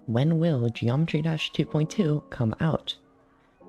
When will Geometry Dash 2.2 come out?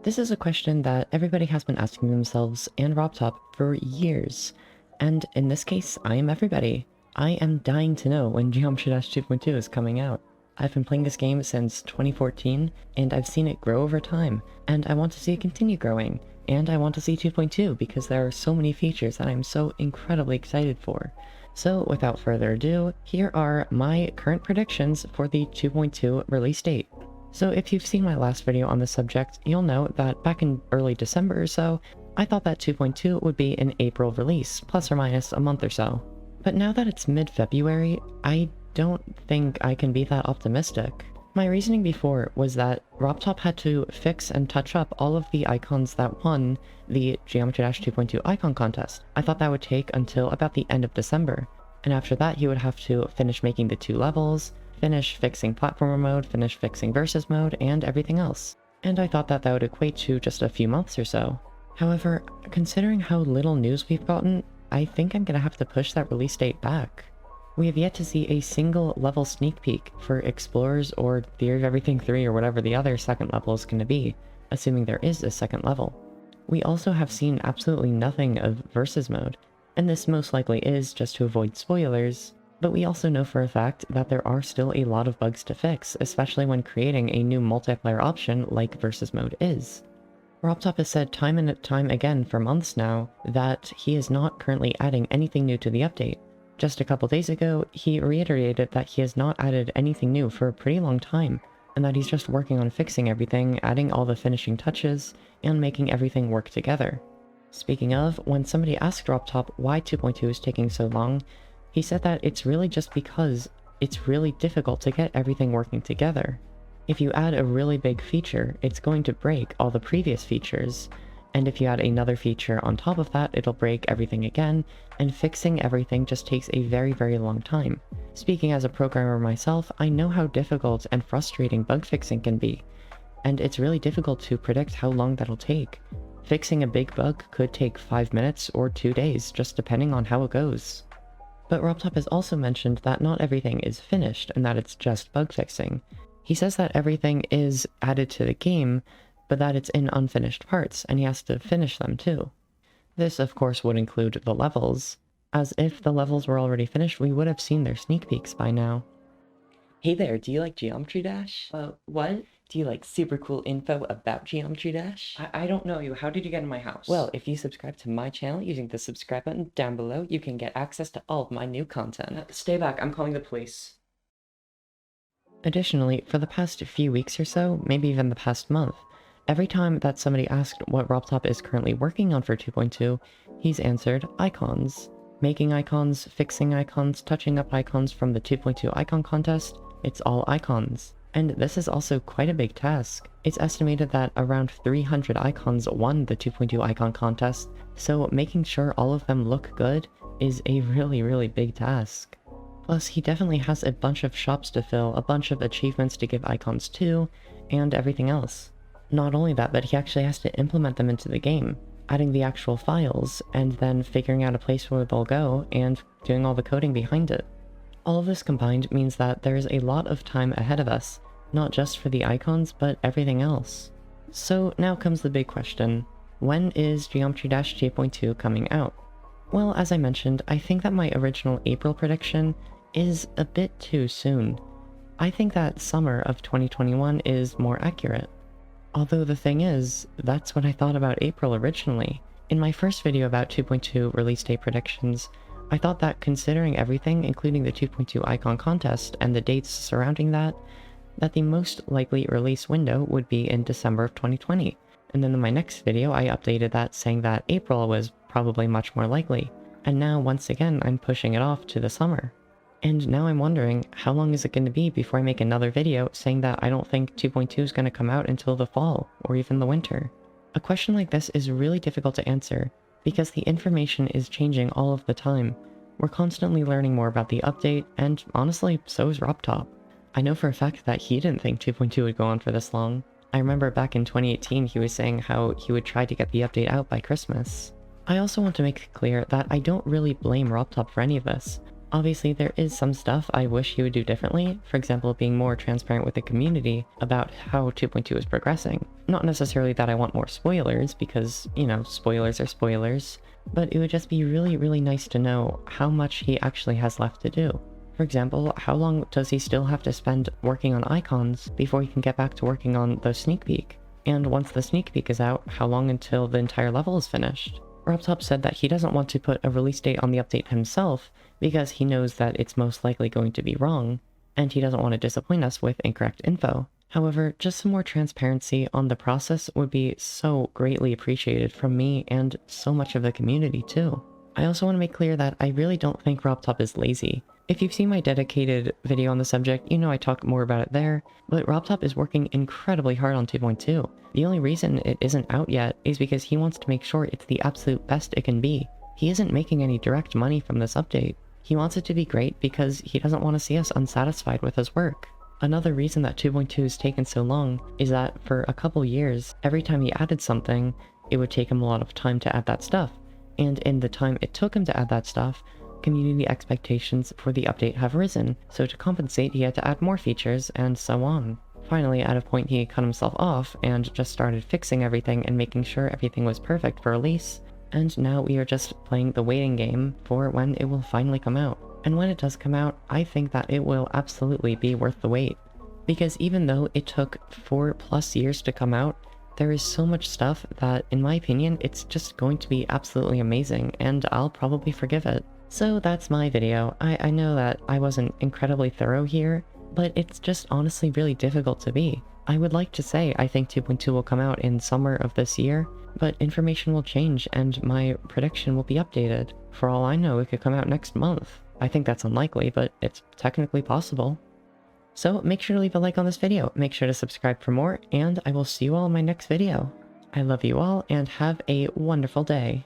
This is a question that everybody has been asking themselves and RobTop for years, and in this case, I am everybody. I am dying to know when Geometry Dash 2.2 is coming out. I've been playing this game since 2014, and I've seen it grow over time, and I want to see it continue growing, and I want to see 2.2 because there are so many features that I'm so incredibly excited for. So without further ado, here are my current predictions for the 2.2 release date. So if you've seen my last video on this subject, you'll know that back in early December or so, I thought that 2.2 would be an April release, plus or minus a month or so. But now that it's mid-February, I don't think I can be that optimistic. My reasoning before was that RobTop had to fix and touch up all of the icons that won the Geometry Dash 2.2 icon contest. I thought that would take until about the end of December, and after that he would have to finish making the 2 levels, finish fixing platformer mode, finish fixing versus mode, and everything else. And I thought that that would equate to just a few months or so. However, considering how little news we've gotten, I think I'm gonna have to push that release date back. We have yet to see a single level sneak peek for Explorers or Theory of Everything 3 or whatever the other second level is going to be, assuming there is a second level. We also have seen absolutely nothing of Versus mode, and this most likely is just to avoid spoilers, but we also know for a fact that there are still a lot of bugs to fix, especially when creating a new multiplayer option like Versus mode is. RobTop has said time and time again for months now that he is not currently adding anything new to the update. Just a couple days ago, he reiterated that he has not added anything new for a pretty long time, and that he's just working on fixing everything, adding all the finishing touches, and making everything work together. Speaking of, when somebody asked RobTop why 2.2 is taking so long, he said that it's really just because it's really difficult to get everything working together. If you add a really big feature, it's going to break all the previous features, and if you add another feature on top of that, it'll break everything again, and fixing everything just takes a very, very long time. Speaking as a programmer myself, I know how difficult and frustrating bug fixing can be, and it's really difficult to predict how long that'll take. Fixing a big bug could take 5 minutes or 2 days, just depending on how it goes. But RobTop has also mentioned that not everything is finished, and that it's just bug fixing. He says that everything is added to the game, but that it's in unfinished parts, and he has to finish them too. This, of course, would include the levels, as if the levels were already finished, we would have seen their sneak peeks by now. Hey there, do you like Geometry Dash? What? Do you like super cool info about Geometry Dash? I don't know you. How did you get in my house? Well, if you subscribe to my channel using the subscribe button down below, you can get access to all of my new content. Stay back, I'm calling the police. Additionally, for the past few weeks or so, maybe even the past month, every time that somebody asked what RobTop is currently working on for 2.2, he's answered icons. Making icons, fixing icons, touching up icons from the 2.2 icon contest, it's all icons. And this is also quite a big task. It's estimated that around 300 icons won the 2.2 icon contest, so making sure all of them look good is a really, really big task. Plus, he definitely has a bunch of shops to fill, a bunch of achievements to give icons to, and everything else. Not only that, but he actually has to implement them into the game, adding the actual files, and then figuring out a place where they'll go, and doing all the coding behind it. All of this combined means that there is a lot of time ahead of us, not just for the icons, but everything else. So now comes the big question: when is Geometry Dash 2.2 coming out? Well, as I mentioned, I think that my original April prediction is a bit too soon. I think that summer of 2021 is more accurate. Although the thing is, that's what I thought about April originally. In my first video about 2.2 release date predictions, I thought that considering everything, including the 2.2 icon contest and the dates surrounding that the most likely release window would be in December of 2020. And then in my next video, I updated that saying that April was probably much more likely. And now, once again, I'm pushing it off to the summer. And now I'm wondering, how long is it going to be before I make another video saying that I don't think 2.2 is going to come out until the fall, or even the winter? A question like this is really difficult to answer, because the information is changing all of the time. We're constantly learning more about the update, and honestly, so is RobTop. I know for a fact that he didn't think 2.2 would go on for this long. I remember back in 2018 he was saying how he would try to get the update out by Christmas. I also want to make it clear that I don't really blame RobTop for any of this. Obviously, there is some stuff I wish he would do differently, for example, being more transparent with the community about how 2.2 is progressing. Not necessarily that I want more spoilers, because, you know, spoilers are spoilers, but it would just be really, really nice to know how much he actually has left to do. For example, how long does he still have to spend working on icons before he can get back to working on the sneak peek? And once the sneak peek is out, how long until the entire level is finished? RobTop said that he doesn't want to put a release date on the update himself because he knows that it's most likely going to be wrong, and he doesn't want to disappoint us with incorrect info. However, just some more transparency on the process would be so greatly appreciated from me and so much of the community too. I also want to make clear that I really don't think RobTop is lazy. If you've seen my dedicated video on the subject, you know I talk more about it there, but RobTop is working incredibly hard on 2.2. The only reason it isn't out yet is because he wants to make sure it's the absolute best it can be. He isn't making any direct money from this update. He wants it to be great because he doesn't want to see us unsatisfied with his work. Another reason that 2.2 has taken so long is that for a couple years, every time he added something, it would take him a lot of time to add that stuff. And in the time it took him to add that stuff, community expectations for the update have risen, so to compensate he had to add more features, and so on. Finally, at a point he cut himself off and just started fixing everything and making sure everything was perfect for release, and now we are just playing the waiting game for when it will finally come out. And when it does come out, I think that it will absolutely be worth the wait. Because even though it took 4+ years to come out, there is so much stuff that, in my opinion, it's just going to be absolutely amazing, and I'll probably forgive it. So that's my video. I know that I wasn't incredibly thorough here, but it's just honestly really difficult to be. I would like to say I think 2.2 will come out in summer of this year, but information will change and my prediction will be updated. For all I know, it could come out next month. I think that's unlikely, but it's technically possible. So make sure to leave a like on this video, make sure to subscribe for more, and I will see you all in my next video. I love you all, and have a wonderful day.